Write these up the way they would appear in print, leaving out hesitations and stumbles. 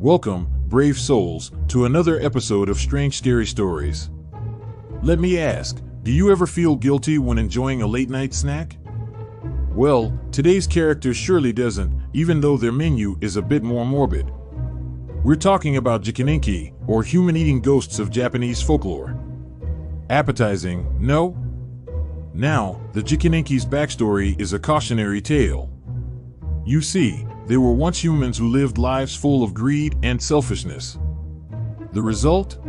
Welcome, brave souls, to another episode of Strange Scary Stories. Let me ask, do you ever feel guilty when enjoying a late-night snack? Well, today's character surely doesn't, even though their menu is a bit more morbid. We're talking about Jikininki, or human-eating ghosts of Japanese folklore. Appetizing, no? Now, the Jikininki's backstory is a cautionary tale. You see, they were once humans who lived lives full of greed and selfishness. The result?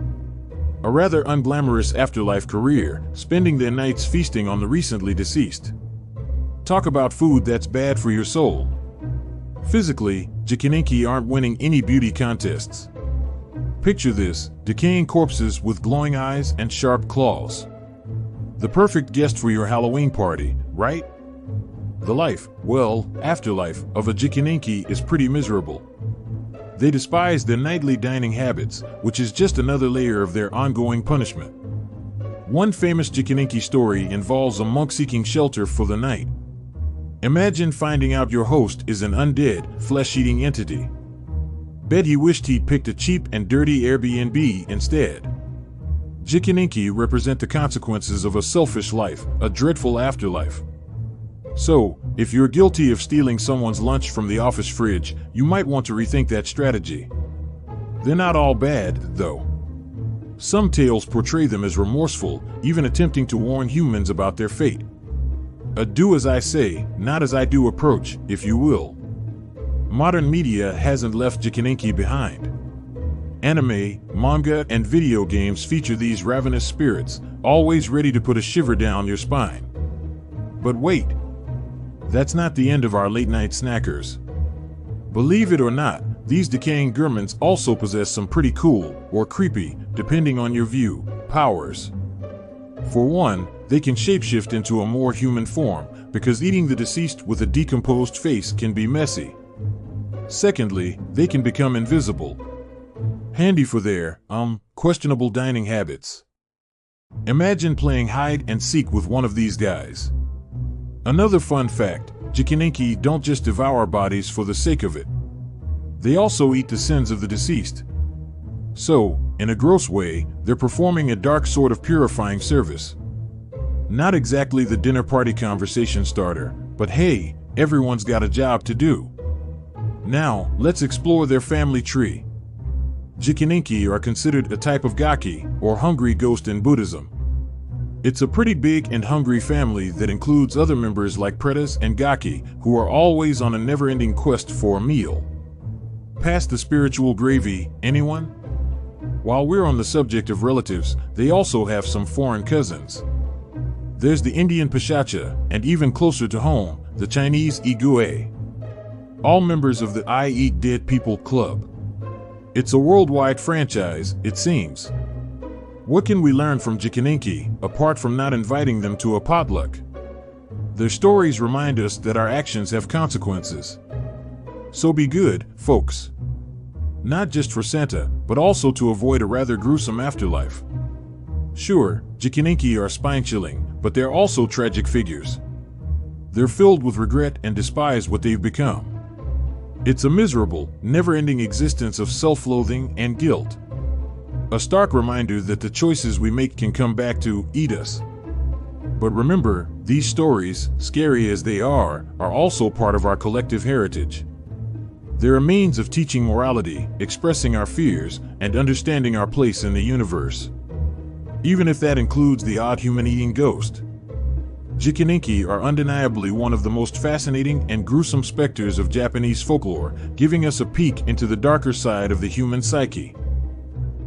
A rather unglamorous afterlife career, spending their nights feasting on the recently deceased. Talk about food that's bad for your soul. Physically, Jikininki aren't winning any beauty contests. Picture this, decaying corpses with glowing eyes and sharp claws. The perfect guest for your Halloween party, right? The life, well, afterlife, of a Jikininki is pretty miserable. They despise their nightly dining habits, which is just another layer of their ongoing punishment. One famous Jikininki story involves a monk seeking shelter for the night. Imagine finding out your host is an undead, flesh-eating entity. Bet he wished he'd picked a cheap and dirty Airbnb instead. Jikininki represent the consequences of a selfish life, a dreadful afterlife. So, if you're guilty of stealing someone's lunch from the office fridge, you might want to rethink that strategy. They're not all bad, though. Some tales portray them as remorseful, even attempting to warn humans about their fate. A do as I say, not as I do approach, if you will. Modern media hasn't left Jikininki behind. Anime, manga, and video games feature these ravenous spirits, always ready to put a shiver down your spine. But wait. That's not the end of our late-night snackers. Believe it or not, these decaying gourmands also possess some pretty cool, or creepy, depending on your view, powers. For one, they can shapeshift into a more human form, because eating the deceased with a decomposed face can be messy. Secondly, they can become invisible. Handy for their, questionable dining habits. Imagine playing hide and seek with one of these guys. Another fun fact, Jikininki don't just devour bodies for the sake of it. They also eat the sins of the deceased. So, in a gross way, they're performing a dark sort of purifying service. Not exactly the dinner party conversation starter, but hey, everyone's got a job to do. Now, let's explore their family tree. Jikininki are considered a type of gaki, or hungry ghost in Buddhism. It's a pretty big and hungry family that includes other members like pretas and gaki, who are always on a never-ending quest for a meal. Past the spiritual gravy, anyone? While we're on the subject of relatives, they also have some foreign cousins. There's the Indian Pishacha, and even closer to home, the Chinese Igue. All members of the I Eat Dead People Club. It's a worldwide franchise, it seems. What can we learn from Jikininki, apart from not inviting them to a potluck? Their stories remind us that our actions have consequences. So be good, folks. Not just for Santa, but also to avoid a rather gruesome afterlife. Sure, Jikininki are spine-chilling, but they're also tragic figures. They're filled with regret and despise what they've become. It's a miserable, never-ending existence of self-loathing and guilt. A stark reminder that the choices we make can come back to eat us. But remember, these stories, scary as they are also part of our collective heritage. They're a means of teaching morality, expressing our fears, and understanding our place in the universe. Even if that includes the odd human-eating ghost. Jikininki are undeniably one of the most fascinating and gruesome specters of Japanese folklore, giving us a peek into the darker side of the human psyche.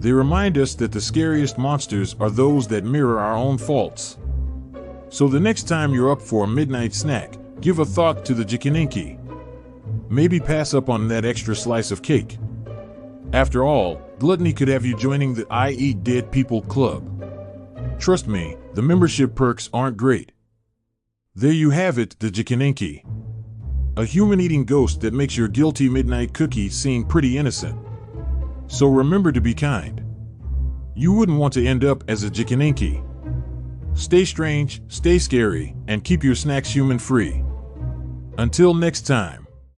They remind us that the scariest monsters are those that mirror our own faults. So the next time you're up for a midnight snack, give a thought to the Jikininki. Maybe pass up on that extra slice of cake. After all, gluttony could have you joining the I Eat Dead People Club. Trust me, the membership perks aren't great. There you have it, the Jikininki. A human-eating ghost that makes your guilty midnight cookie seem pretty innocent. So remember to be kind. You wouldn't want to end up as a Jikininki. Stay strange, stay scary, and keep your snacks human-free. Until next time.